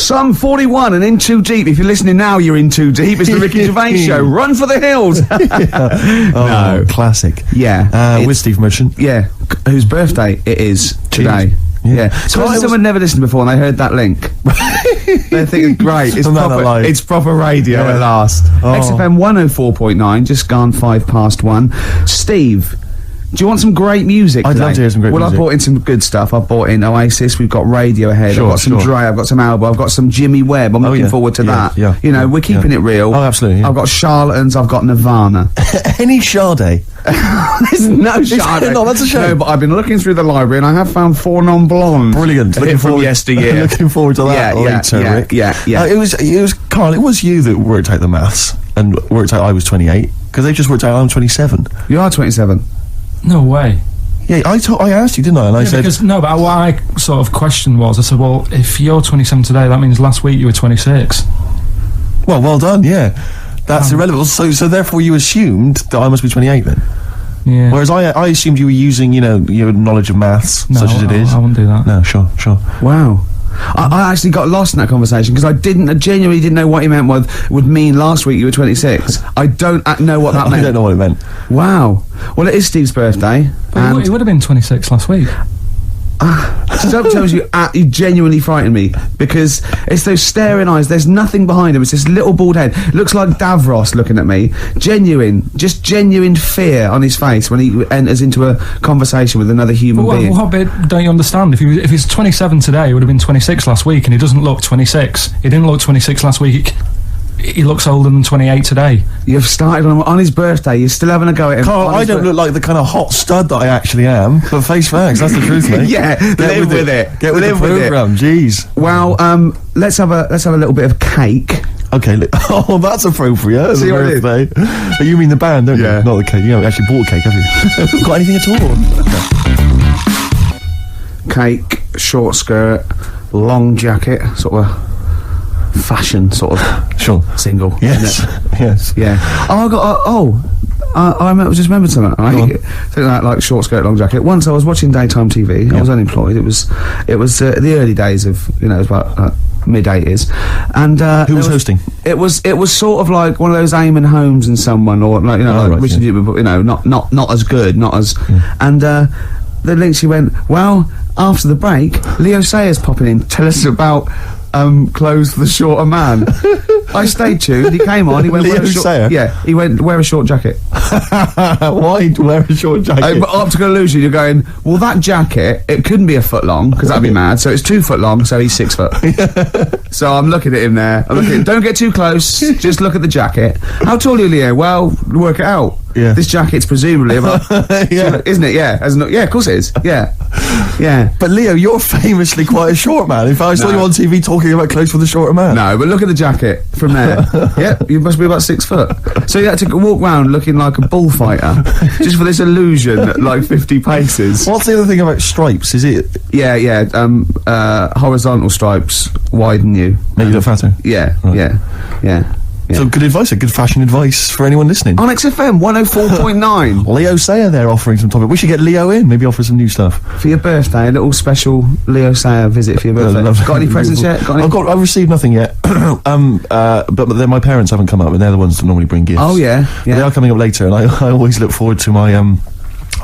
Sum 41 and In Too Deep. If you're listening now, you're in too deep. It's the Ricky Gervais Show. Run for the hills. No. Classic. Yeah. With Steve Merchant. Yeah. Whose birthday it is today. Yeah. So someone never listened before and they heard that link. They're thinking, great, it's proper radio at last. XFM 104.9, just gone 1:05. Steve, do you want some great music today? I'd love to hear some great music. Well, I brought in some good stuff. I brought in Oasis, we've got Radiohead, I've got some Dre, I've got some Alba, I've got some Jimmy Webb. I'm looking forward to that. Yeah. You know, we're keeping it real. Oh, absolutely. Yeah. I've got Charlatans, I've got Nirvana. Any Sade? There's no Sade. No, that's a shame. No, but I've been looking through the library and I have found 4 non-blondes. Brilliant. Looking forward yesteryear. Looking forward to that later, Rick. Yeah. It was Carl. It was you that worked out the maths and worked out I was 28 because they just worked out I'm 27. You are 27. No way. Yeah, I asked you, didn't I? And I said because what I sort of questioned was, I said, well, if you're 27 today, that means last week you were 26. Well done. Yeah, that's irrelevant. So therefore, you assumed that I must be 28 then. Yeah. Whereas I assumed you were using, your knowledge of maths, such as it is. I wouldn't do that. No, sure. Wow. I actually got lost in that conversation because I genuinely didn't know what he meant would mean last week you were 26. I don't know what that meant. I don't know what it meant. Wow. Well, it is Steve's birthday. But he would have been 26 last week. Stuff tells you genuinely frightened me because it's those staring eyes. There's nothing behind him. It's this little bald head. Looks like Davros looking at me. Genuine fear on his face when he enters into a conversation with another human being. What bit don't you understand? If he's 27 today, he would have been 26 last week, and he doesn't look 26. He didn't look 26 last week. He looks older than 28 today. You've started on his birthday. You're still having a go at him. Carl, I don't look like the kind of hot stud that I actually am. But face facts, that's the truth, mate. Yeah, live with it. Get with the programme. Jeez. Well, let's have a little bit of cake. Okay. That's appropriate. See what it birthday. But you mean the band, don't you? Not the cake. You haven't actually bought a cake, have you? Got anything at all? Cake, short skirt, long jacket, sort of fashion sort of single. Yes. Yeah. I just remembered something. Right? Something like short skirt, long jacket. Once I was watching daytime TV. I was unemployed. It was the early days of it was about mid-80s. And who was hosting? It was sort of like one of those Eamon Holmes and someone, or like Richard, not as good, not as. And the link, she went, well, after the break, Leo Sayers popping in, tell us about clothes for the shorter man. I stayed tuned. He came on. He went, Leo Sayer? Yeah. He went, wear a short jacket. Why wear a short jacket? But optical illusion. You're going, well, that jacket, it couldn't be a foot long because that'd be mad. So it's 2 foot long. So he's 6 foot. So I'm looking at him there. Don't get too close. Just look at the jacket. How tall are you, Leo? Well, work it out. Yeah. This jacket's presumably about, isn't it? Yeah. Yeah, of course it is. Yeah. But Leo, you're famously quite a short man. In fact, I saw you on TV talking about clothes for the shorter man. No, but look at the jacket from there. Yep, you must be about 6 foot. So you had to walk around looking like a bullfighter just for this illusion at like 50 paces. What's the other thing about stripes? Is it? Yeah. Horizontal stripes widen you. Make you look fatter? Yeah, right. Yeah. So good advice, good fashion advice for anyone listening. On XFM 104.9. Leo Sayer there offering some topic. We should get Leo in, maybe offer some new stuff. For your birthday, a little special Leo Sayer visit for your birthday. Got any presents yet? I've received nothing yet. But then my parents haven't come up, and they're the ones that normally bring gifts. Oh, yeah. They are coming up later, and I always look forward to my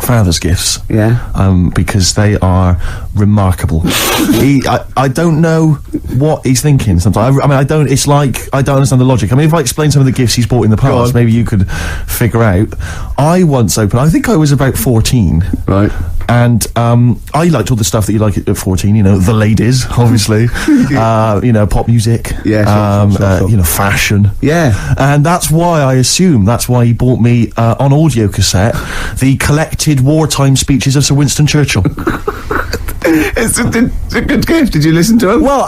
father's gifts. Yeah. Because they are remarkable. I don't know what he's thinking sometimes. I don't understand the logic. If I explain some of the gifts he's bought in the past, maybe you could figure out. I once opened, I think I was about 14. Right. And I liked all the stuff that you like at 14, the ladies, obviously, pop music, sure. Fashion. Yeah. And that's why he bought me on audio cassette the collected wartime speeches of Sir Winston Churchill. It's a good gift. Did you listen to him? Well,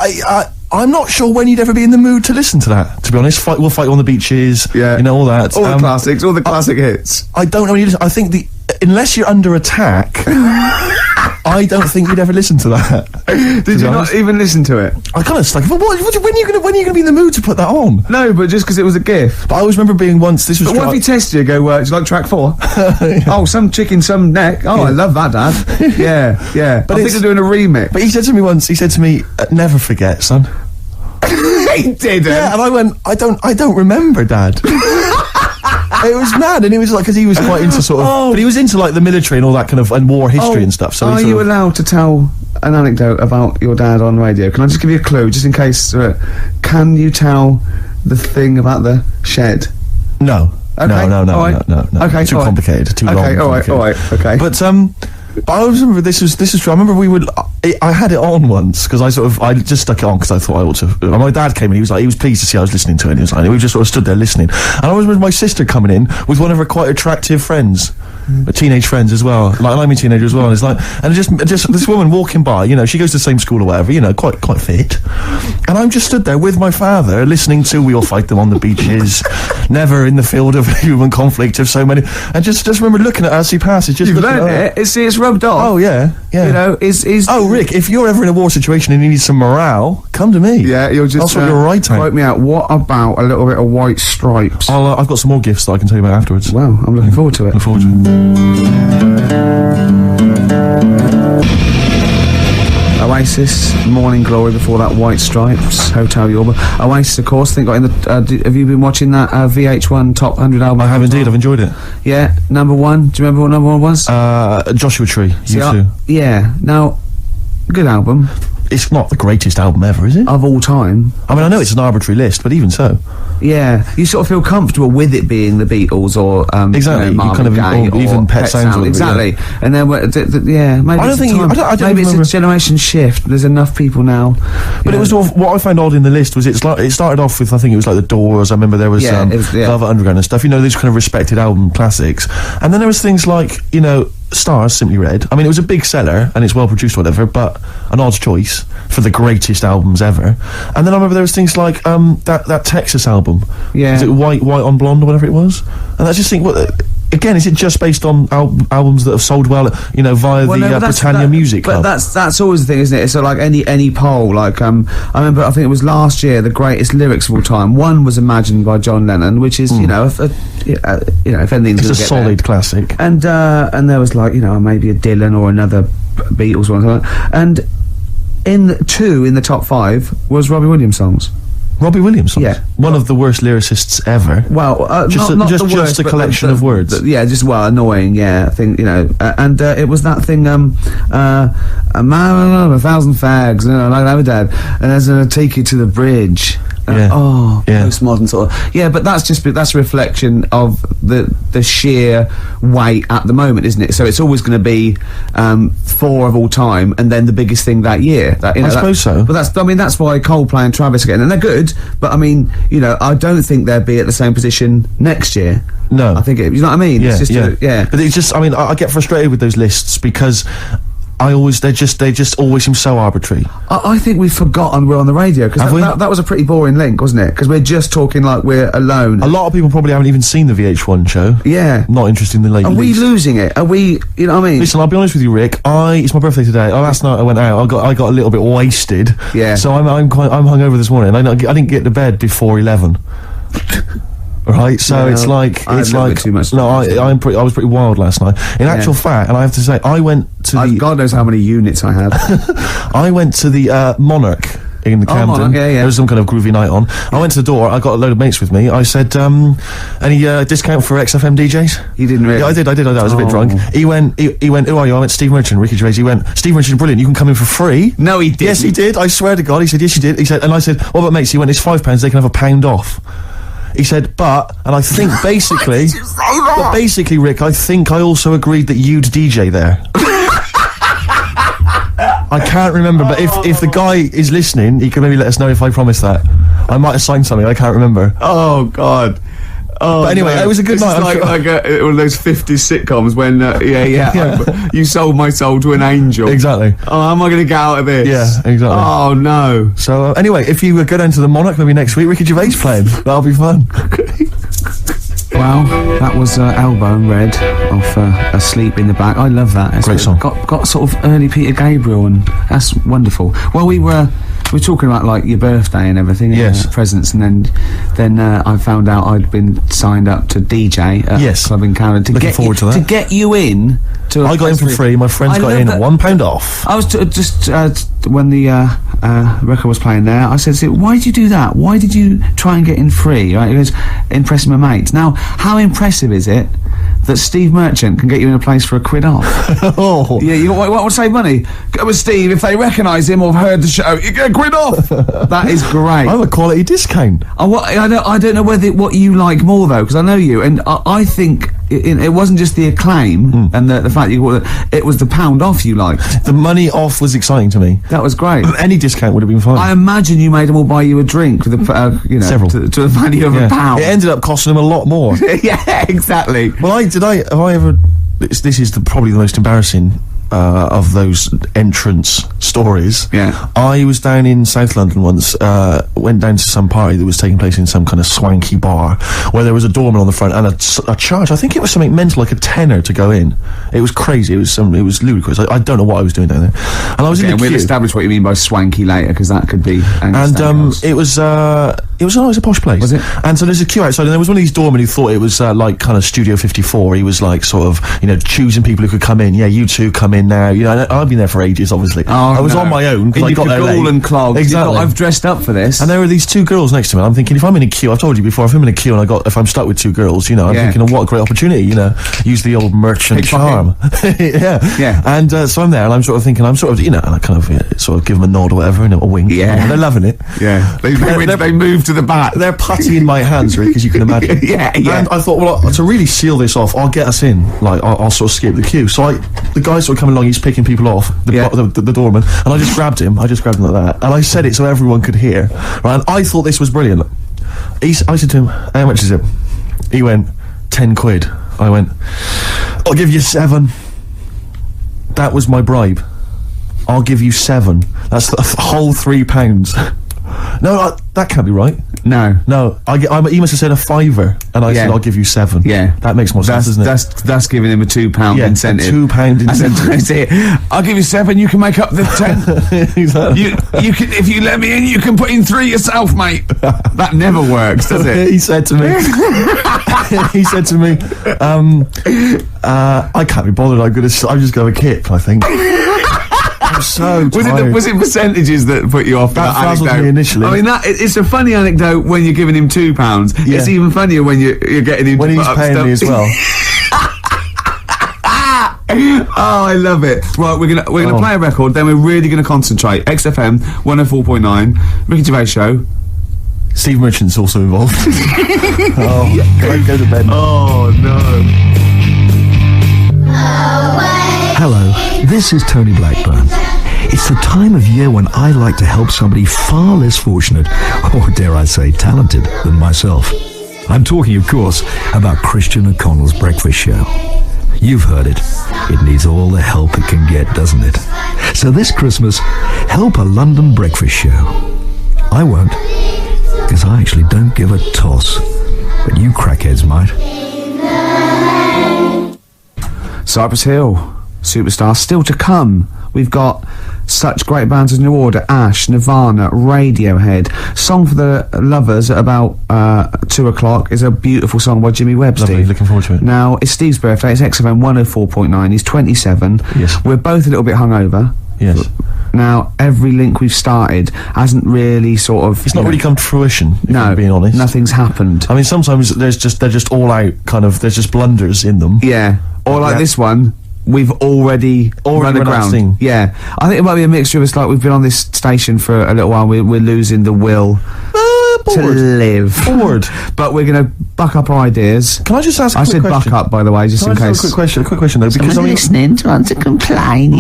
I'm not sure when you'd ever be in the mood to listen to that, to be honest. We'll fight on the beaches, all that. All the classics, all the classic hits. I don't know when you listen. I think unless you're under attack, I don't think you'd ever listen to that. Did you not even listen to it? I kind of stuck. When are you going to be in the mood to put that on? No, but just because it was a gift. But I always remember being once. This was. But what if he tested you? Go, do you like track 4? Oh, some chicken, some neck. Oh, I love that, Dad. Yeah. But I think they're doing a remix. But he said to me once. He said to me, "Never forget, son." he didn't. Yeah, and I went, I don't remember, Dad. It was mad, and it was like, because he was quite into sort of, but he was into like the military and all that kind of, and war history and stuff. So are you allowed to tell an anecdote about your dad on radio? Can I just give you a clue, just in case? Can you tell the thing about the shed? No. Okay. No. Okay, too complicated. Too long. All right. Okay. But I remember this was true. I remember I had it on once because I just stuck it on because I thought I ought to. And my dad came in. He was pleased to see I was listening to it. And he was like, we just sort of stood there listening. And I was with my sister coming in with one of her quite attractive friends. Teenage friends as well, like I'm a teenager as well, and it's like, and just this woman walking by, you know, she goes to the same school or whatever, you know, quite fit, and I'm just stood there with my father listening to "We All Fight Them on the Beaches," "Never in the Field of Human Conflict" of so many, and just remember looking at her as he passes. Just you've learned it. It's rubbed off. Oh yeah. You know, oh Rick, if you're ever in a war situation and you need some morale, come to me. Yeah, you'll just you're right. Quote me out. What about a little bit of White Stripes? I've got some more gifts that I can tell you about afterwards. Well, I'm looking forward to it. Oasis, Morning Glory before that, White Stripes, Hotel Yorba. Oasis, of course, I think got in the, have you been watching that VH1 Top 100 album? I have indeed, I've enjoyed it. Yeah, number one, do you remember what number one was? Joshua Tree, U2. Yeah, now, good album. It's not the greatest album ever, is it? Of all time. I mean, I know it's an arbitrary list, but even so. Yeah, you sort of feel comfortable with it being the Beatles or exactly, you know, kind of Gaye or even Pet Sounds. Exactly, and then yeah, maybe I don't think maybe it's a generation shift. There's enough people now. But it was what I found odd in the list was it started off with, I think it was like the Doors. I remember there was Velvet Underground and stuff. You know, these kind of respected album classics, and then there was things like, you know, Stars, Simply Red. I mean, it was a big seller and it's well produced or whatever, but an odd choice for the greatest albums ever. And then I remember there was things like that Texas album. Yeah. Was it White on Blonde or whatever it was? And I just think, again, is it just based on albums that have sold well, you know, via the Britannia Music Club? But that's always the thing, isn't it? So like any poll, like I remember, I think it was last year, the greatest lyrics of all time. One was Imagined by John Lennon, which is you know, if anything's it's a solid classic. And there was like, you know, maybe a Dylan or another Beatles one, and in the top 5 was Robbie Williams songs. Robbie Williams songs? Yeah. One of the worst lyricists ever. Well, not just the worst, a collection of words. Just, annoying, yeah, I think, you know, and it was that thing, a man, 1,000 fags, you know, like Dad, and there's a take you to the bridge. Postmodern sort of. Yeah, but that's a reflection of the sheer weight at the moment, isn't it? So it's always going to be 4 of all time, and then the biggest thing that year. I suppose so. But that's why Coldplay and Travis again, and they're good. But I mean, you know, I don't think they'll be at the same position next year. No, I think you know what I mean. Yeah, it's just But it's just, I mean, I get frustrated with those lists because they just always seem so arbitrary. I think we've forgotten we're on the radio, because that was a pretty boring link, wasn't it? Because we're just talking like we're alone. A lot of people probably haven't even seen the VH1 show. Yeah. Not interested in the late. Are we losing it? Are we, you know what I mean? Listen, I'll be honest with you, Rick. It's my birthday today. Last night I went out. I got a little bit wasted. Yeah. So I'm hungover this morning. I didn't get to bed before 11. Right, so it's like too much. No, I was pretty wild last night. In actual fact, and I have to say, I went to God knows how many units I had. I went to the Monarch in the Camden. Monarch, yeah. There was some kind of groovy night on. I went to the door. I got a load of mates with me. I said, "Any discount for XFM DJs?" You didn't really? Yeah, I did. I was a bit drunk. He went. Who are you? I went, Steve Merchant, Ricky Gervais. He went, Steve Merchant, brilliant. You can come in for free. No, he didn't. Yes, he did. I swear to God. He said, yes, you did. He said, and I said, what about mates? He went, it's £5. They can have £1 off. He said, and I think basically, but basically, Rick, I think I also agreed that you'd DJ there. I can't remember, but if the guy is listening, he can maybe let us know if I promised that. I might have signed something, I can't remember. Oh, God. Oh, but anyway, it was a good night. Like one of those 50s sitcoms when, you sold my soul to an angel. Exactly. Oh, how am I going to get out of this? Yeah, exactly. Oh, no. So, anyway, if you go down to the Monarch maybe next week, Ricky Gervais playing. That'll be fun. Well, that was Elbow and Red off Asleep in the Back. I love that. Great song. Got sort of early Peter Gabriel, and that's wonderful. Well, we were talking about like your birthday and everything, yes, presents, and then I found out I'd been signed up to DJ at a club in Camden. Looking forward to that. To get you in. I got in for free. My friends got in £1 off. I was just when the record was playing there, I said, why did you do that? Why did you try and get in free? Right? He goes, impressing my mates. Now, how impressive is it that Steve Merchant can get you in a place for £1 off? Oh. Yeah, you want to save money? Go with Steve. If they recognise him or have heard the show, you get £1 off. That is great. I have a quality discount. I don't know what you like more, though, because I know you, and I think it wasn't just the acclaim and the fact it was the £1 off you liked. The money off was exciting to me. That was great. Any discount would have been fine. I imagine you made them all buy you a drink with Several. to the value of £1. It ended up costing them a lot more. Yeah, exactly. Well, have I ever? This is probably the most embarrassing of those entrance stories. Yeah. I was down in South London once, went down to some party that was taking place in some kind of swanky bar, where there was a doorman on the front and a charge. I think it was something mental, like £10 to go in. It was crazy. It was ludicrous. I don't know what I was doing down there. And I was in the queue. We'll establish what you mean by swanky later, because that could be. It was a posh place. Was it? And so there's a queue outside, and there was one of these doormen who thought it was like kind of Studio 54. He was like sort of choosing people who could come in. Yeah, you two come in now. I've been there for ages, obviously. I was on my own because I got there late. And clogged. Exactly. I've dressed up for this. And there were these 2 girls next to me. And I'm thinking, if I'm in a queue, I've told you before, if I'm in a queue and if I'm stuck with 2 girls, I'm thinking, what a great opportunity. Use the old merchant charm. Yeah. And so I'm there, and I'm sort of thinking, and I kind of sort of give them a nod or whatever, and a wink. Yeah. And they're loving it. Yeah. They move to the back. They're putty in my hands, Rick, as you can imagine. Yeah. And I thought, well, to really seal this off, I'll get us in. Like, I'll sort of skip the queue. So the guy sort of coming along, he's picking people off, the doorman, and I just grabbed him like that, and I said it so everyone could hear, right? And I thought this was brilliant. I said to him, how much is it? He went, £10. I went, I'll give you 7. That was my bribe. I'll give you 7. That's the whole £3. No, that can't be right. No. He must have said a £5, and I said, I'll give you 7. Yeah. That makes more sense, doesn't it? That's giving him a £2 incentive. A £2 incentive. That's it. I'll give you 7, you can make up the 10. Exactly. You can, if you let me in, you can put in 3 yourself, mate. That never works, does it? He said to me, I can't be bothered, I'm just going to kip, I think. I'm so tired. Was it percentages that put you off? That frazzled me initially. I mean, it's a funny anecdote when you're giving him £2. Yeah. It's even funnier when you're getting him when he's paying me as well. Oh, I love it. Right, we're gonna play a record, then we're really gonna concentrate. XFM 104.9, Ricky Gervais Show. Steve Merchant's also involved. Go to bed. Oh no. Hello, this is Tony Blackburn. It's the time of year when I like to help somebody far less fortunate, or dare I say talented, than myself. I'm talking, of course, about Christian O'Connell's Breakfast Show. You've heard it. It needs all the help it can get, doesn't it? So this Christmas, help a London breakfast show. I won't, because I actually don't give a toss. But you crackheads might. Cypress Hill, Superstar, still to come. We've got such great bands as New Order, Ash, Nirvana, Radiohead. Song for the Lovers at about 2 o'clock is a beautiful song by Jimmy Webb. Lovely, Steve. looking forward to it. Now, it's Steve's birthday, it's XFM 104.9, he's 27. Yes. We're both a little bit hungover. Yes. Now, every link we've started hasn't really sort of... It's not really come to fruition, if I'm being honest. Nothing's happened. I mean, sometimes they're just all out, kind of, there's just blunders in them. Yeah. Or like this one, we've already run aground. Yeah. I think it might be a mixture of us, like we've been on this station for a little while, we're losing the will to live. Bored. But we're going to buck up our ideas. Can I just ask a quick question? I said buck up, by the way, just in case. A quick question though, because listening to want to complain.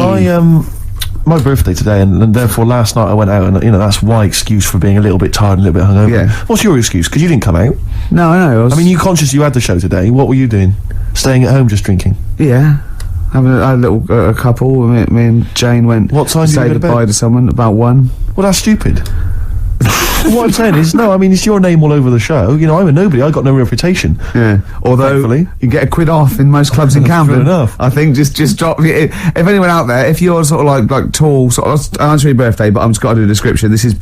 My birthday today, and therefore last night I went out, and that's my excuse for being a little bit tired and a little bit hungover. Yeah. What's your excuse? Because you didn't come out. No, I know. I mean, you conscious you had the show today. What were you doing? Staying at home, just drinking? Yeah. Having a little couple. Me and Jane went. What time did you go to bed? Goodbye to someone about 1. Well, that's stupid. What I'm saying is, no, I mean, it's your name all over the show. I'm a nobody. I got no reputation. Yeah. Although thankfully, you get £1 off in most clubs in Camden. Fair enough. I think just drop. If anyone out there, if you're sort of like tall, sort of, I'll answer your birthday, but I'm just got to do a description. This is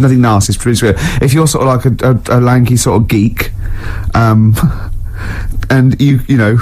nothing nasty. It's pretty. If you're sort of like a lanky sort of geek, and you know.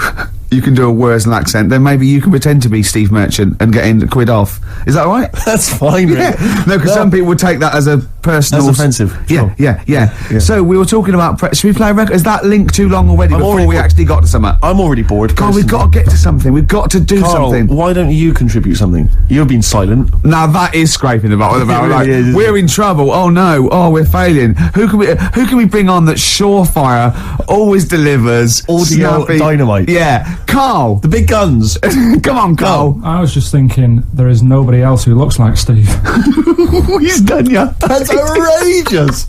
you can do a Worsley accent, then maybe you can pretend to be Steve Merchant and get in quid off. Is that all right? That's fine, Yeah. No, because some people would take that as a personal... That's offensive. Yeah, Sure. yeah. So we were talking about... should we play a record? Is that link too long already before we actually got to something? I'm already bored. God, we've got to get to something. We've got to do Karl, something. why don't you contribute something? You've been silent. Now that is scraping the bottom of the barrel. really is, isn't we're in trouble. Oh no. Oh, we're failing. Who can we bring on that surefire, always delivers, Audio snappy? dynamite. Yeah, Karl. The big guns. Come on, Karl. I was just thinking, there is nobody else who looks like Steve. He's done ya. That's outrageous.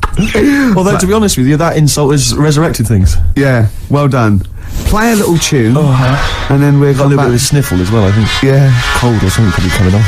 Although, to be honest with you, that insult has resurrected things. Yeah, well done. Play a little tune, and then we're Got a little bit of a sniffle as well, I think. Yeah. Cold or something could be coming on.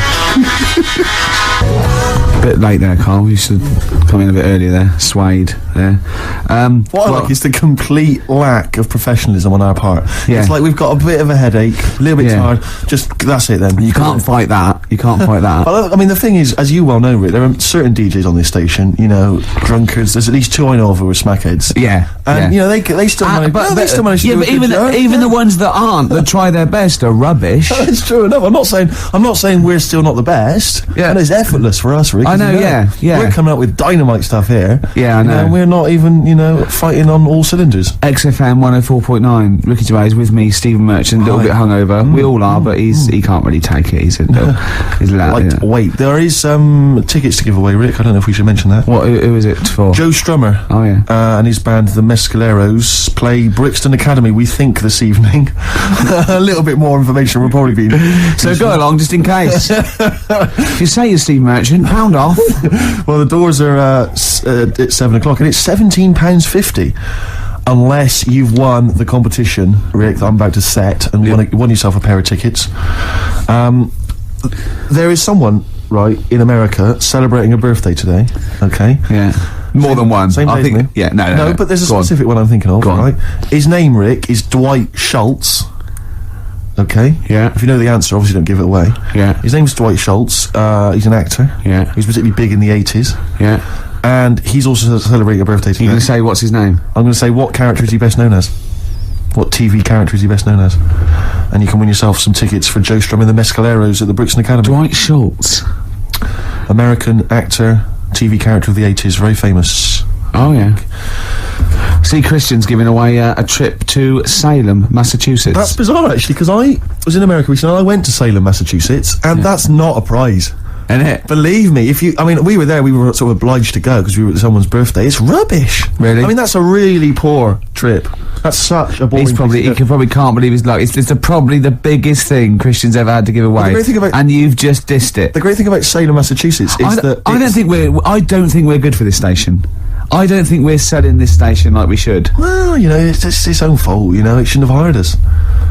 A bit late there, Karl. You should come in a bit earlier there. Suede there. What I like is the complete lack of professionalism on our part. Yeah. It's like we've got a bit of a headache, a little bit tired. Just that's it then. You can't fight that. You can't fight that. But, I mean, the thing is, as you well know, Rick, there are certain DJs on this station, you know, drunkards. There's at least 2 I know of who are smackheads. Yeah. And, you know, they still manage, they still manage to do a good job. Even the ones that aren't, that try their best, are rubbish. It's true enough. I'm not saying we're still not the best. Yeah. And it's effortless for us, Rick. I know, yeah. We're coming up with dynamite stuff here. Yeah, I know. And we're not even, you know, fighting on all cylinders. XFM 104.9. Ricky Gervais with me, Stephen Merchant, a little bit hungover. We all are, but he can't really take it. He's loud. Wait, there is tickets to give away, Rick. I don't know if we should mention that. What? Who is it for? Joe Strummer. Oh yeah. And his band, the Mescaleros, play Brixton Academy, we think, this evening. A little bit more information will probably be... So go along, just in case. If you say you're Steve Merchant, pound off. Well, the doors are at 7 o'clock, and it's £17.50. Unless you've won the competition, Rick, that I'm about to set, and won yourself a pair of tickets. There is someone, right, in America celebrating a birthday today, okay? Yeah. More than one. Same I day as think. me. Yeah, no. But there's a specific one I'm thinking of, Go on. right? His name, Rick, is Dwight Schultz. Okay? Yeah. If you know the answer, obviously don't give it away. Yeah. His name's Dwight Schultz. He's an actor. Yeah. He's particularly big in the 80s. Yeah. And he's also celebrating a birthday today. You're going to say what's his name? I'm going to say, what character is he best known as? What TV character is he best known as? And you can win yourself some tickets for Joe Strum and the Mescaleros at the Brixton Academy. Dwight Schultz. American actor, TV character of the 80s, very famous. Oh yeah. See, Christian's giving away a trip to Salem, Massachusetts. That's bizarre, actually, because I was in America recently and I went to Salem, Massachusetts, and that's not a prize. Isn't it? Believe me, we were there, we were sort of obliged to go because we were at someone's birthday. It's rubbish. Really? I mean, that's a really poor trip. That's such a boring He probably can't believe his luck. It's probably the biggest thing Christian's ever had to give away. The great thing about, and you've just dissed it. The great thing about Salem, Massachusetts is that I don't think we're good for this station. I don't think we're selling this station like we should. Well, you know, it's its own fault, you know, it shouldn't have hired us.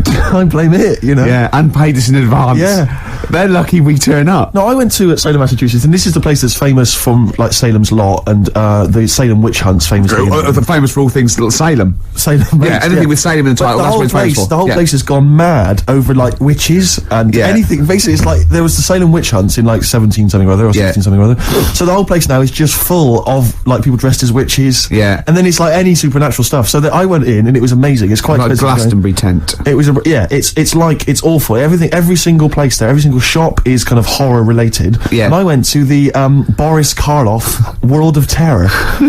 I blame it, you know. Yeah, and paid us in advance. Yeah. They're lucky we turn up. No, I went to Salem, Massachusetts, and this is the place that's famous from, like, Salem's Lot, and the Salem witch hunts famous. Famous for all things Salem. Salem. Yeah, anything with Salem in the title, that's what it's famous for. The whole place has gone mad over, like, witches and anything. Basically, it's like, there was the Salem witch hunts in, like, 17-something or other, or 16-something or other. So the whole place now is just full of, like, people dressed as witches. Yeah. And then it's, like, any supernatural stuff. So that I went in, and it was amazing. It's quite like expensive. Glastonbury tent. It was, it's awful. Every single place there, every single shop is kind of horror related. Yeah. And I went to the Boris Karloff World of Terror.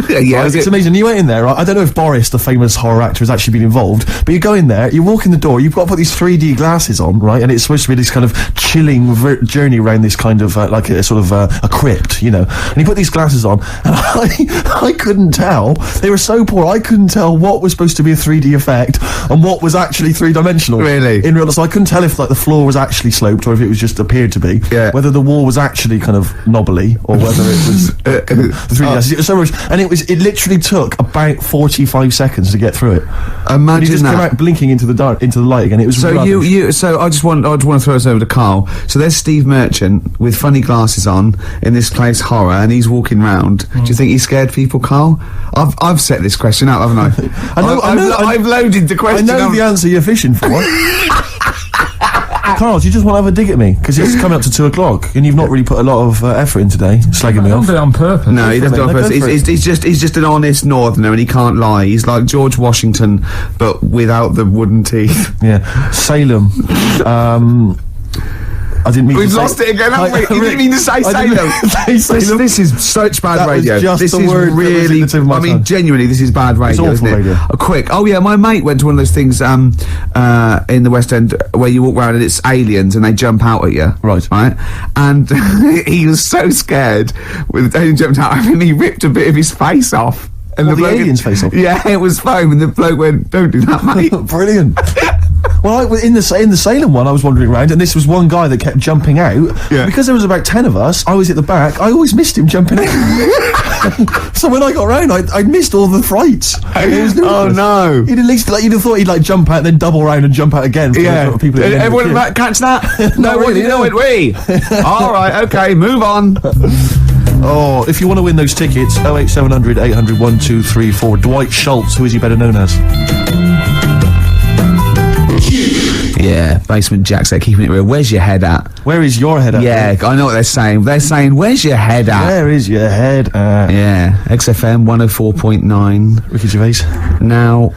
Yeah, right? It's amazing. You went in there, right? I don't know if Boris, the famous horror actor, has actually been involved, but you go in there, you walk in the door, you've got to put these 3D glasses on, right? And it's supposed to be this kind of chilling journey around this kind of like a sort of a crypt, you know. And you put these glasses on, and I couldn't tell. They were so poor. I couldn't tell what was supposed to be a 3D effect and what was actually three-dimensional. Really? In real life, so I couldn't tell if, like, the floor was actually sloped or if it was just appeared to be. Yeah. Whether the wall was actually kind of knobbly or whether it was the 3D glasses. It was so much, and it literally took about 45 seconds to get through it. Imagine and he just that. came out blinking into the light again. It was so rubbish. So I just want to throw us over to Karl. So there's Steve Merchant with funny glasses on in this place horror, and he's walking round. Do you think he scared people, Karl? I've set this question up, haven't I? I've loaded the question. I know the answer you're fishing for. Carl, do you just want to have a dig at me? Because it's coming up to 2 o'clock, and you've not really put a lot of effort in today, slagging me I don't off. do it on purpose. No, he doesn't do it on No, purpose. go for He's just an honest northerner, and he can't lie. He's like George Washington, but without the wooden teeth. Yeah, Salem. I didn't mean We've to say- lost it again, haven't we? You didn't mean to say I Salem. didn't say Salem. This is such bad That was radio. just This the is word that was in really. the tip of my I mean, tongue. genuinely, this is bad radio. awful isn't it? radio. Quick. Oh yeah, my mate went to one of those things in the West End where you walk around and it's aliens and they jump out at you. Right. And he was so scared when the alien jumped out and he ripped a bit of his face off. And What, the bloke- alien's face off? Yeah, it was foam, and the bloke went, "Don't do that, mate." Brilliant. Well, in the Salem one, I was wandering around, and this was one guy that kept jumping out. Yeah. Because there was about 10 of us, I was at the back. I always missed him jumping out. So when I got round, I missed all the frights. It was Oh ludicrous. no! You'd at least you'd have thought he'd like jump out, then double round and jump out again. For Yeah, the people at the end of the everyone queue. about catch that? Not No one really, did know no. it. We. All right, okay, move on. Oh, if you want to win those tickets, 08700 800 1234. Dwight Schultz, who is he better known as? Yeah, Basement Jack's there keeping it real. Where's your head at? Where is your head at? Yeah, I know what they're saying. They're saying, where's your head at? Where is your head at? Yeah, XFM 104.9. Ricky Gervais. Now,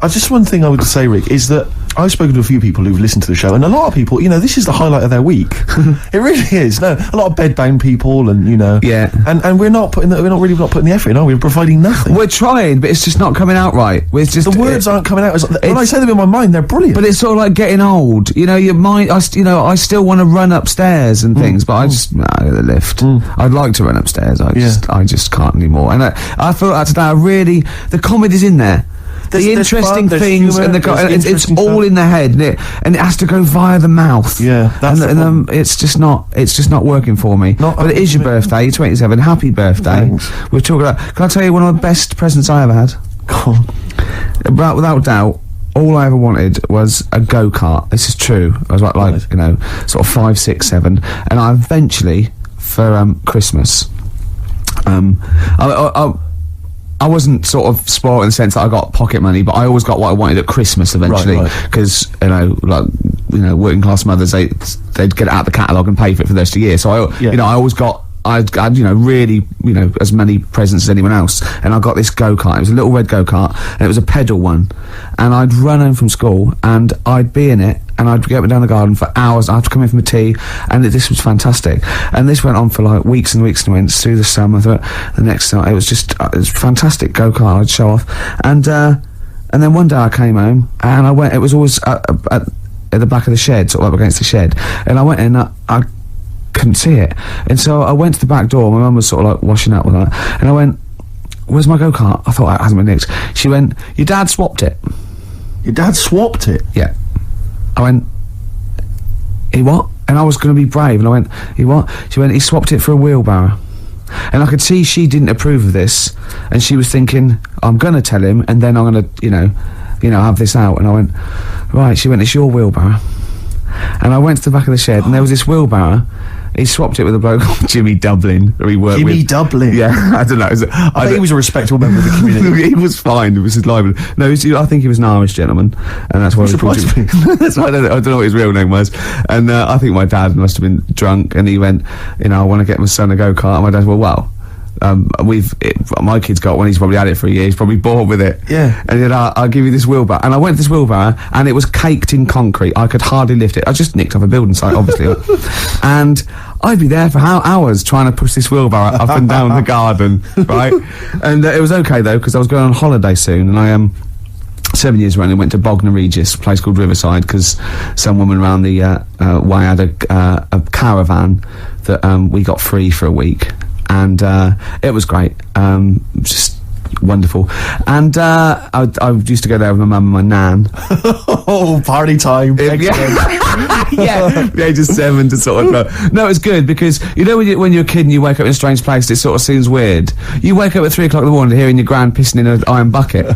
Just one thing I would say, Rick, is that I've spoken to a few people who've listened to the show, and a lot of people, this is the highlight of their week. It really is. No, a lot of bedbound people, and Yeah. and we're not putting the effort in, are we? We're providing nothing. we're trying, but it's just not coming out right. It's just The words aren't coming out. When I say them in my mind, they're brilliant. But it's sort of like getting old. Your mind. I still want to run upstairs and things, but I just the lift. I'd like to run upstairs. I just can't anymore. And I felt that today. The comedy's in there. There's interesting fun, there's things humour, and there's it's interesting all stuff. in the head, and it has to go via the mouth. Yeah, that's the problem. it's just not working for me. But it is your birthday. You're 27. Happy birthday. Thanks. We're talking about. Can I tell you one of the best presents I ever had? Go on. Without doubt. All I ever wanted was a go-kart. This is true. I was like sort of 5, 6, 7, and I eventually, for Christmas, I wasn't sort of spoiled in the sense that I got pocket money, but I always got what I wanted at Christmas eventually, Right. because working class mothers they'd get it out of the catalogue and pay for it for the rest of the year. So I always got. I had really as many presents as anyone else, and I got this go-kart. It was a little red go-kart, and it was a pedal one, and I'd run home from school and I'd be in it, and I'd get up and down the garden for hours. I'd come in from a tea, and this was fantastic. And this went on for like weeks and weeks and weeks through the summer. The next night, it was just it was fantastic go-kart. I'd show off, and then one day I came home and I went. It was always at the back of the shed, sort of up against the shed, and I went in. I couldn't see it, and so I went to the back door. My mum was sort of like washing up with her, and I went, "Where's my go-kart?" I thought it hasn't been nicked. She went, "Your dad swapped it." Your dad swapped it? Yeah. I went, "He what?" And I was going to be brave, and I went, "He what?" She went, "He swapped it for a wheelbarrow." And I could see she didn't approve of this, and she was thinking, "I'm going to tell him, and then I'm going to, have this out." And I went, "Right." She went, "It's your wheelbarrow." And I went to the back of the shed, and there was this wheelbarrow. He swapped it with a bloke called Jimmy Dublin, who he worked with. Jimmy Dublin? Yeah, I don't know. I think he was a respectable member of the community. He was fine. It was his libel. No, I think he was an Irish gentleman, and that's why we called him. That's why I don't know what his real name was. And I think my dad must have been drunk, and he went, "I want to get my son a go-kart." And my dad went, "Well, my kid's got one. He's probably had it for a year. He's probably bored with it." Yeah. And he said, "I'll give you this wheelbarrow." And I went to this wheelbarrow, and it was caked in concrete. I could hardly lift it. I just nicked off a building site, obviously. And I'd be there for hours trying to push this wheelbarrow up and down the garden, right? And it was okay though, because I was going on holiday soon, and I 7 years running went to Bognor Regis, a place called Riverside, because some woman around the way had a caravan that we got free for a week. And it was great, just wonderful. And I used to go there with my mum and my nan. Oh, party time! Yeah, the age of 7 to sort of no, it's good because when you're a kid and you wake up in a strange place, it sort of seems weird. You wake up at 3 o'clock in the morning hearing your gran pissing in an iron bucket,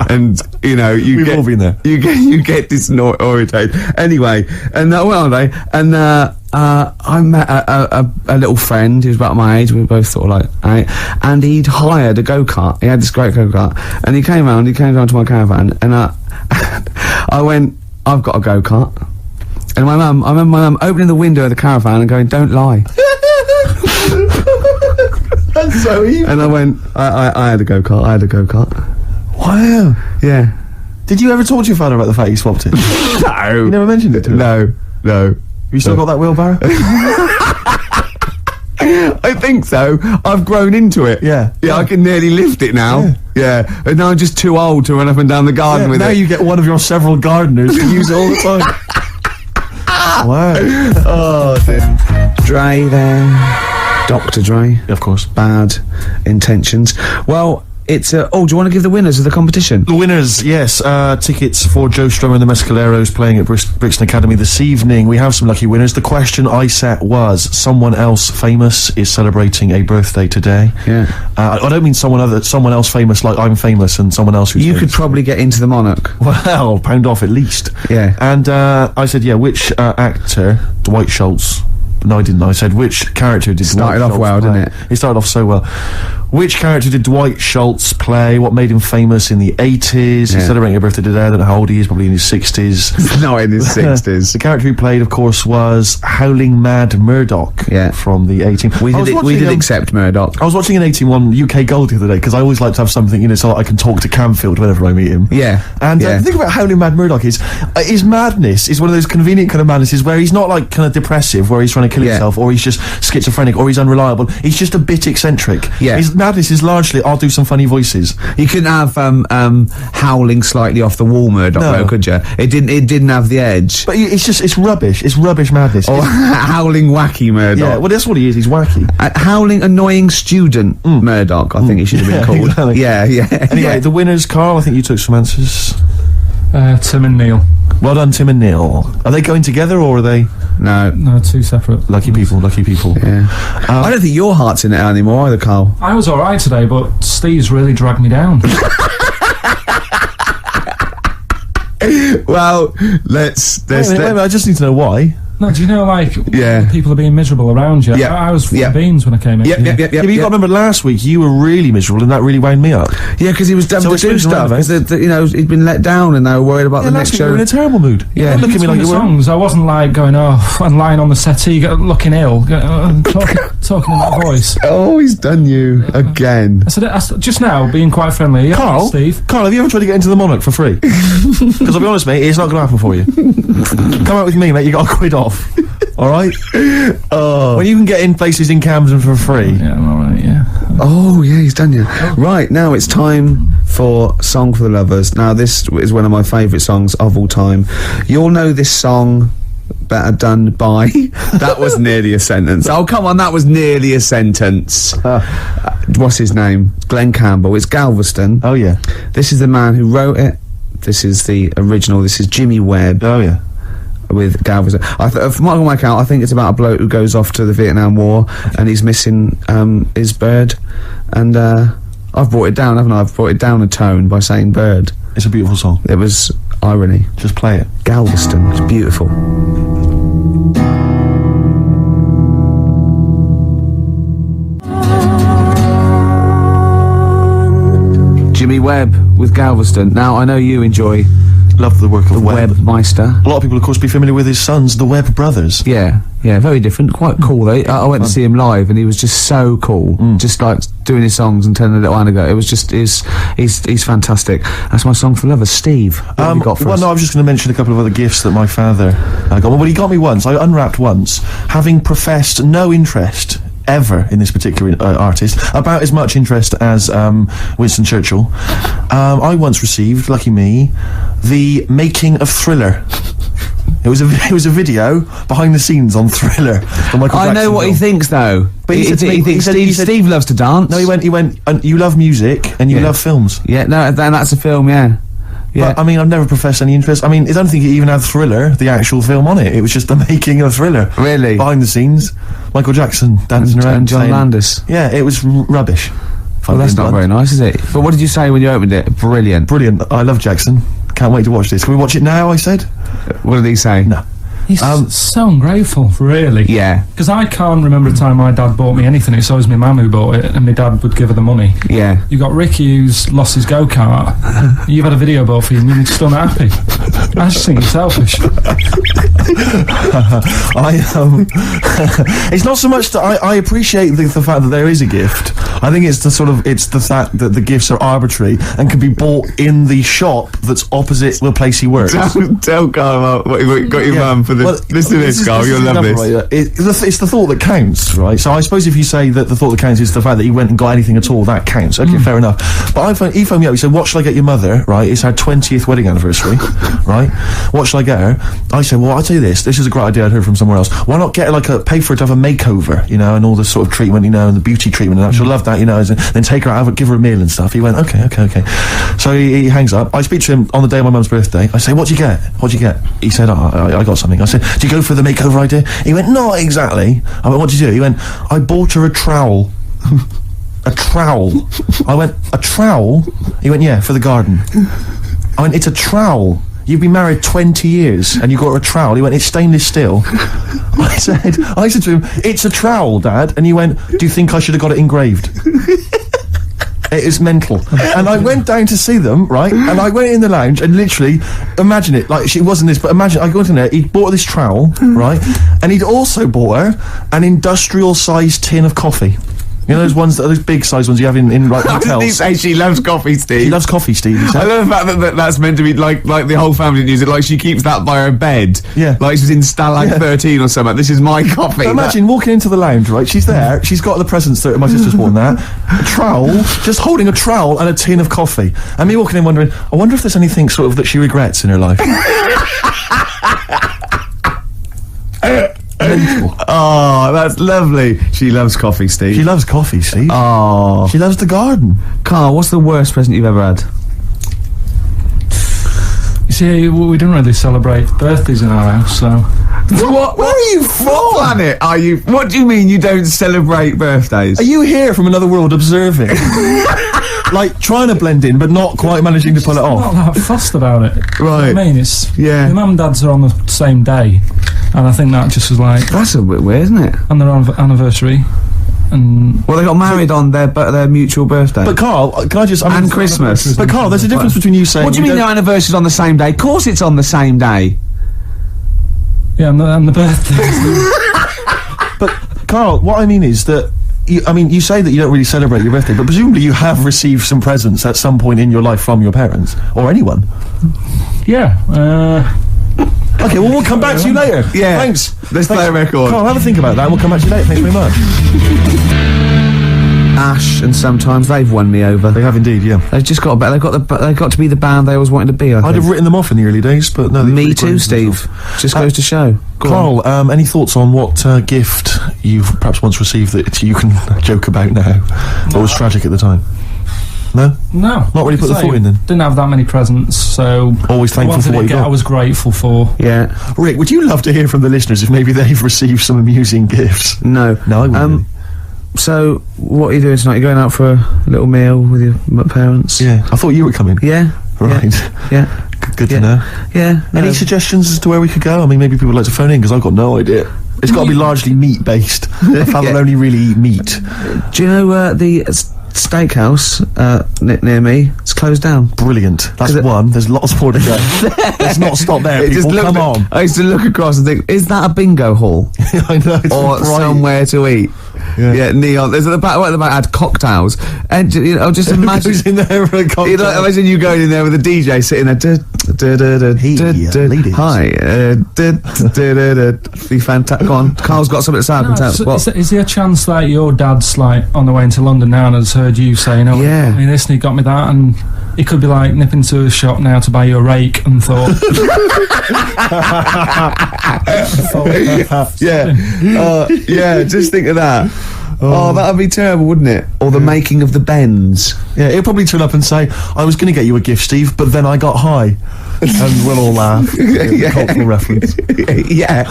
and We've all been there. You get disorientated. Anyway, and I went on there, and I met a little friend who was about my age. We were both sort of like, and he'd hired a go-kart. He had this great go-kart, and he came round to my caravan, and I went, "I've got a go-kart." And I remember my mum opening the window of the caravan and going, "Don't lie." That's so evil. And I went, I had a go-kart. Wow. Yeah. Did you ever talk to your father about the fact you swapped it? No. You never mentioned it to him? No. Have you still got that wheelbarrow? I think so. I've grown into it. Yeah. Yeah, I can nearly lift it now. Yeah. And now I'm just too old to run up and down the garden with now it. you get one of your several gardeners to use it all the time. Wow. Oh, dear. Dre there. Dr. Dre. Of course. Bad intentions. Well, it's do you want to give the winners of the competition? The winners, yes. Tickets for Joe Strummer and the Mescaleros playing at Brixton Academy this evening. We have some lucky winners. The question I set was, someone else famous is celebrating a birthday today. Yeah. I don't mean someone else famous like I'm famous and someone else who's You famous. could probably get into the Monarch. Well, pound off at least. Yeah. And I said, which actor, Dwight Schultz. No, I didn't. I said, which character did Started Dwight off Schultz well, play? didn't it? He started off so well. Which character did Dwight Schultz play? What made him famous in the 80s? He's celebrating a birthday today. I don't know how old he is, probably in his 60s. Not in his 60s. The character he played, of course, was Howling Mad Murdoch from the 18. We did accept Murdoch. I was watching an 18-1 UK Gold the other day, because I always like to have something, so that I can talk to Camfield whenever I meet him. Yeah. And the thing about Howling Mad Murdoch is, his madness is one of those convenient kind of madnesses where he's not like kind of depressive, where he's trying to kill himself, or he's just schizophrenic, or he's unreliable. He's just a bit eccentric. Yeah. His madness is largely, I'll do some funny voices. You couldn't have howling slightly off the wall Murdoch, though, could you? It didn't have the edge. But it's rubbish. It's rubbish madness. Or howling wacky Murdoch. Yeah, well, that's what he is. He's wacky. Howling annoying student Murdoch, I think he should have been called. Exactly. Yeah. Anyway, the winners, Carl, I think you took some answers. Tim and Neil. Well done, Tim and Neil. Are they going together, or are they... No, two separate. Lucky people. Yeah. I don't think your heart's in it anymore either, Carl. I was alright today, but Steve's really dragged me down. Well, let's wait a minute, I just need to know why. No, do you know, people are being miserable around you? Yeah. I was full of beans when I came in. Yeah, but you got to remember last week you were really miserable, and that really wound me up. Yeah, because he was done to do stuff. Because he'd been let down, and they were worried about the next show. You were in a terrible mood. Yeah, look at me like you were. Songs. I wasn't like going and lying on the settee, looking ill, talking in that voice. Oh, he's done you again. I said just now, being quite friendly. Carl, Steve. Carl, have you ever tried to get into the Monarch for free? Because I'll be honest, mate, it's not going to happen for you. Come out with me, mate. You got a quid off. All right. When you can get in places in Camden for free. Yeah, I'm all right. Yeah. Oh, yeah, he's done you. Right, now it's time for Song for the Lovers. Now, this is one of my favourite songs of all time. You'll know this song better done by... That was nearly a sentence. Oh, come on, that was nearly a sentence. What's his name? Glenn Campbell. It's Galveston. Oh, yeah. This is the man who wrote it. This is the original. This is Jimmy Webb. Oh, yeah. With Galveston. From what I can work out, I think it's about a bloke who goes off to the Vietnam War and he's missing his bird. And I've brought it down, haven't I? I've brought it down a tone by saying bird. It's a beautiful song. It was irony. Just play it. Galveston. It's beautiful. Jimmy Webb with Galveston. Now, I know you enjoy... Love the work of Webb. Webbmeister. A lot of people, of course, be familiar with his sons, the Webb brothers. Yeah, very different. Quite cool, though. I went to see him live, and he was just so cool. Just like doing his songs and telling a little anecdote. It was just, he's fantastic. That's my song for lovers. Steve, what have you got for us? No, I was just going to mention a couple of other gifts that my father got. Well, he got me once. I unwrapped once, having professed no interest ever in this particular artist, about as much interest as Winston Churchill. I once received, lucky me, the making of Thriller. It was a video behind the scenes on Thriller. I know what he thinks though. But he thinks Steve loves to dance. No, he went. You love music and you love films. Yeah, no, that's a film. Yeah. But, I mean, I've never professed any interest. I mean, I don't think it even had Thriller, the actual film, on it. It was just the making of Thriller. Really? Behind the scenes. Michael Jackson dancing around. And John Landis. Yeah, it was rubbish. Well, that's not very nice, is it? But what did you say when you opened it? Brilliant. Brilliant. I love Jackson. Can't wait to watch this. Can we watch it now, I said? What did he say? No. He's so ungrateful, really. Yeah. Because I can't remember a time my dad bought me anything. It's always my mum who bought it, and my dad would give her the money. Yeah. You got Ricky who's lost his go-kart. You've had a video bought for you, and you're still not happy. I just think it's selfish. It's not so much that I appreciate the fact that there is a gift. I think it's the fact that the gifts are arbitrary and can be bought in the shop that's opposite the place he works. Tell Carl what you got your mum for the. Well, listen to this, Carl. You'll love this. Right, it's the thought that counts, right? So I suppose if you say that the thought that counts is the fact that he went and got anything at all, that counts. Okay, fair enough. But he phoned me up. He said, "What shall I get your mother?" Right? It's our 20th wedding anniversary. Right? What shall I get her? I said, "Well, I'll tell you this. This is a great idea I'd heard from somewhere else. Why not get her pay for her to have a makeover, you know, and all the sort of treatment, you know, and the beauty treatment, and that. She'll love that, you know, and then take her out, give her a meal and stuff." He went, okay. So he hangs up. I speak to him on the day of my mum's birthday. I say, "What'd you get? He said, I got something." I said, "Do you go for the makeover idea?" He went, "Not exactly." I went, "What'd you do?" He went, "I bought her a trowel." A trowel. I went, "A trowel?" He went, "Yeah, for the garden." I went, "It's a trowel. You've been married 20 years and you got her a trowel." He went, "It's stainless steel." I said to him, "It's a trowel, Dad." And he went, "Do you think I should have got it engraved?" It is mental. And I went down to see them, right? And I went in the lounge and literally, imagine it, like, it wasn't this, but imagine, I got in there, he'd bought this trowel, right? And he'd also bought her an industrial-sized tin of coffee. You know those ones, those big-sized ones you have in like hotels. Did he say she loves coffee, Steve? She loves coffee, Steve. I love the fact that that's meant to be like the whole family use it. Like she keeps that by her bed. Yeah. Like she's in Stalag 13 or something. This is my coffee. But imagine walking into the lounge, right? She's there. She's got the presents that my sister's worn that. A trowel, just holding a trowel and a tin of coffee. And me walking in wondering, I wonder if there's anything sort of that she regrets in her life. Oh, that's lovely. She loves coffee, Steve. She loves coffee, Steve. Oh. She loves the garden. Carl, what's the worst present you've ever had? You see, we don't really celebrate birthdays in our house, so... What? Where are you from? What planet are you? What do you mean you don't celebrate birthdays? Are you here from another world observing? Like, trying to blend in, but not quite managing to pull it off? I'm not that fussed about it. Right. You know what I mean, it's... Yeah. My mum and dad's are on the same day, and I think that just was like... That's a bit weird, isn't it? On their anniversary, and... Well, they got married on their mutual birthday. But Carl, can I just... and Christmas. But Carl, there's a difference between you saying... What do you mean their anniversary's on the same day? Of course it's on the same day. Yeah, and the birthday. But, Carl, what I mean is that... you say that you don't really celebrate your birthday, but presumably you have received some presents at some point in your life from your parents, or anyone. Yeah, Okay, well, we'll come back to you later. Yeah. Thanks. Let's play a record. Carl, have a think about that, and we'll come back to you later. Thanks very much. Ash and Sometimes they've won me over. They have indeed, yeah. They've just got they've got to be the band they always wanted to be. I'd have written them off in the early days, but no. Me too, Steve. Just goes to show. Carl, any thoughts on what gift you've perhaps once received that you can joke about now, but was tragic at the time? No? No. Not really put the thought in then? Didn't have that many presents, so... Always thankful for what you got. I was grateful for. Yeah. Rick, would you love to hear from the listeners if maybe they've received some amusing gifts? No. No, I wouldn't. So, what are you doing tonight? You're going out for a little meal with your parents? Yeah. I thought you were coming. Yeah. Right. Yeah. Good to know. Yeah. Any suggestions as to where we could go? I mean, maybe people would like to phone in, because I've got no idea. It's got to be largely meat-based. My family only really eat meat. Do you know the steakhouse near me? It's closed down. Brilliant. That's one. There's lots more to go. Let's not stop there, people. Come on. I used to look across and think, is that a bingo hall? I know. It's or bright. somewhere to eat? Yeah, neon. There's at the back. Right at the back had cocktails, and you know, just imagine who's in there for a cocktail. You know, imagine you going in there with a DJ sitting there. Ladies. Hi. Be fantastic. Go on. Carl's got something to say. Is there a chance that your dad's like on the way into London now and has heard you saying, "Oh, yeah, I mean, this and he got me that," and he could be like nipping to a shop now to buy you a rake and thought, yeah, just think of that. Oh, that'd be terrible, wouldn't it? Or the making of the Bends. Yeah, he'll probably turn up and say, I was going to get you a gift, Steve, but then I got high. And we'll all laugh. Cultural reference. Yeah.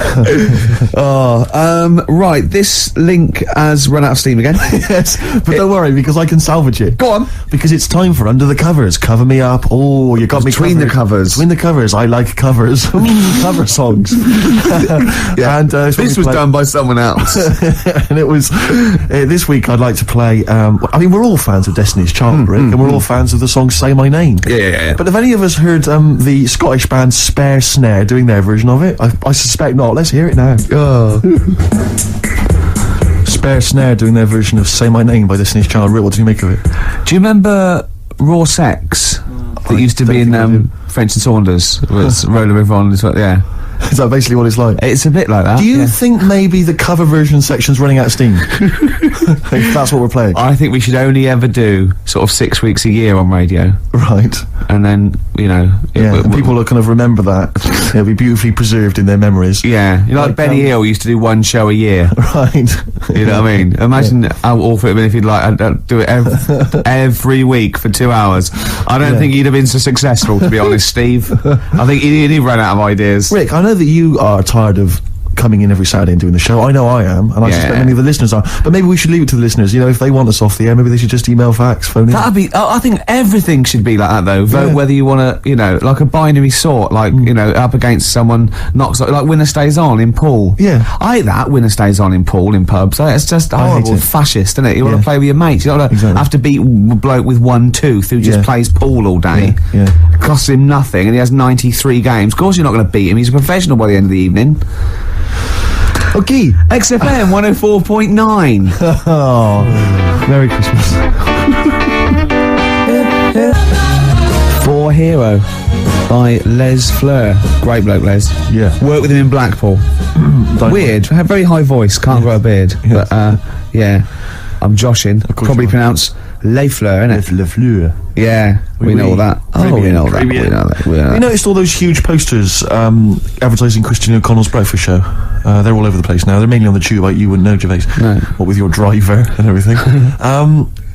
Right, this link has run out of steam again. Yes, but don't worry, because I can salvage it. Go on. Because it's time for Under the Covers. Cover me up. Oh, you got me Between the covers. Between the covers. I like covers. Cover songs. Yeah. And this was done by someone else. And it was this week I'd like to play I mean, we're all fans of Destiny's Child, Rick, and we're all fans of the song Say My Name. Yeah. But have any of us heard the Scottish band Spare Snare doing their version of it? I suspect not. Let's hear it now. Spare Snare doing their version of Say My Name by Destiny's Child. Rick, what do you make of it? Do you remember Raw Sex that used to be in French and Saunders? Was Roller River on this? Yeah. Is that basically what it's like? It's a bit like that. Do you think maybe the cover version section's running out of steam? If that's what we're playing. I think we should only ever do sort of 6 weeks a year on radio. Right. And then, you know... and people will kind of remember that. It'll be beautifully preserved in their memories. Yeah. You know, like Benny Hill used to do one show a year. Right. You know what I mean? Imagine how awful it would have been if he'd like do it every week for 2 hours. I don't think he'd have been so successful, to be honest, Steve. I think he'd run out of ideas. Rick, I know that you are tired of coming in every Saturday and doing the show. I know I am, and I suspect many of the listeners are. But maybe we should leave it to the listeners. You know, if they want us off the air, maybe they should just email, fax, phone in. That'd be... I think everything should be like that, though. Vote whether you want to, you know, like a binary sort, like, you know, up against someone knocks... Like Winner Stays On in pool. Yeah. I hate that, Winner Stays On in pool, in pubs. It's just horrible. Fascist, isn't it? You want to play with your mates. You don't have to beat a bloke with one tooth who just plays pool all day. Yeah. Costs him nothing, and he has 93 games. Of course you're not going to beat him. He's a professional by the end of the evening. Okay. XFM 104.9. Oh, Merry Christmas. For Hero by Les Fleur. Great bloke, Les. Yeah. Worked with him in Blackpool. Weird. Had very high voice. Can't grow a beard. Yes. But, yeah. I'm joshing. Probably pronounced Les Fleur, innit? Le Fleur. Yeah. We know all that. We know that. We know that. You noticed all those huge posters advertising Christian O'Connell's breakfast show? They're all over the place now. They're mainly on the tube. You wouldn't know, Gervais. No. What with your driver and everything.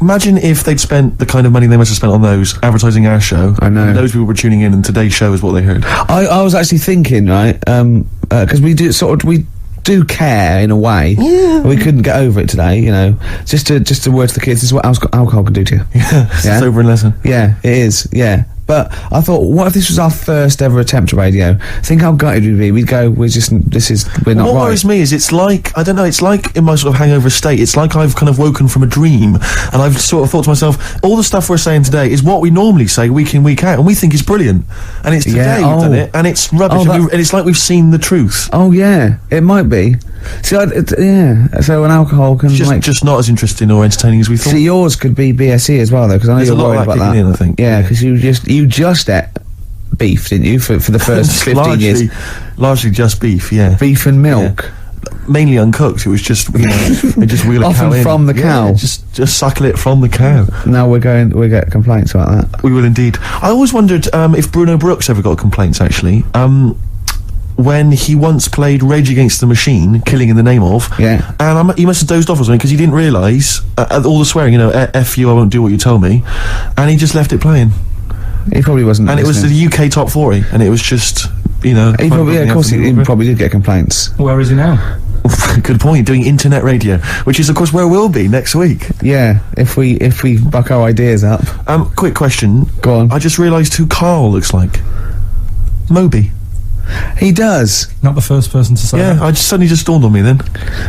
Imagine if they'd spent the kind of money they must have spent on those advertising our show. I know. And those people were tuning in, and today's show is what they heard. I was actually thinking, right, because we do do care in a way. Yeah. We couldn't get over it today, you know. Just to word to the kids, this is what alcohol can do to you. Yeah. Sobering lesson. Yeah, it is. Yeah. But I thought, what if this was our first ever attempt at radio? Think how gutted we'd be. We'd go, we're not right. What worries me is it's like, I don't know, it's like in my sort of hangover state, it's like I've kind of woken from a dream, and I've sort of thought to myself, all the stuff we're saying today is what we normally say week in, week out, and we think is brilliant. And it's today we've done it, and it's rubbish, and it's like we've seen the truth. Oh yeah, it might be. See, so an alcohol can just not as interesting or entertaining as we thought. See, yours could be BSE as well, though, because I know you're worried about that. In, I think. Yeah, because you just ate beef, didn't you, for the first 15 years? Largely just beef, yeah. Beef and milk. Yeah. Mainly uncooked. It was just, you know, they just wheel a cow in. From the cow. Just suckle it from the cow. Now we get complaints about that. We will indeed. I always wondered if Bruno Brooks ever got complaints, actually. When he once played Rage Against the Machine, Killing in the Name of, and he must have dozed off or something, because he didn't realise all the swearing, you know, F you, I won't do what you tell me, and he just left it playing. He probably wasn't. And listening. It was the UK top 40, and it was just, you know... He probably, of course, he probably did get complaints. Where is he now? Good point, doing internet radio, which is, of course, where we'll be next week. Yeah, if we buck our ideas up. Quick question. Go on. I just realised who Karl looks like. Moby. He does. Not the first person to say that. Yeah, suddenly just dawned on me then.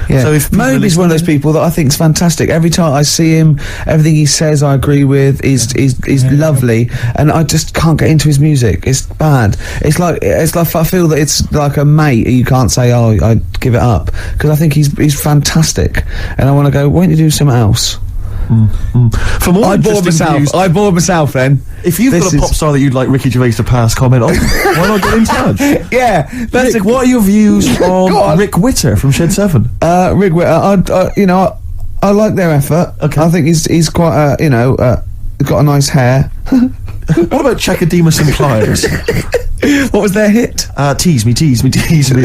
Yeah. So if Moby's one of those people that I think is fantastic. Every time I see him, everything he says I agree with. He's lovely, and I just can't get into his music. It's bad. It's like I feel that it's like a mate. You can't say, oh, I give it up, because I think he's fantastic, and I want to go, why don't you do something else? For more I bored myself then. If you've got a pop star that you'd like Ricky Gervais to pass comment on, why not get in touch? Yeah, Rick, what are your views on Rick Witter from Shed 7? Rick Witter, you know, I like their effort. Okay. I think he's quite got a nice hair. What about Checker Demus and Pliers? What was their hit? Tease me, tease me, tease me.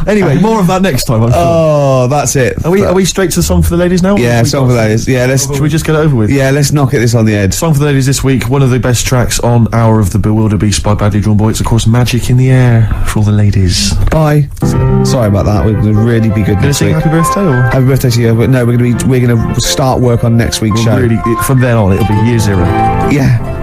Anyway, more of that next time, I'm sure. Oh, that's it. Are we straight to the song for the ladies now? Yeah, song for the ladies. Yeah, Should we just get it over with? Yeah, let's knock this on the head. Song for the ladies this week, one of the best tracks on Hour of the Bewilderbeast by Badly Drawn Boy. It's, of course, Magic in the Air for all the ladies. Bye. Sorry about that. We're going to really be good Gonna next sing week. happy birthday, or? Happy birthday to you. But no, we're going to start work on next week's show. Really, from then on, it'll be year 0. Yeah.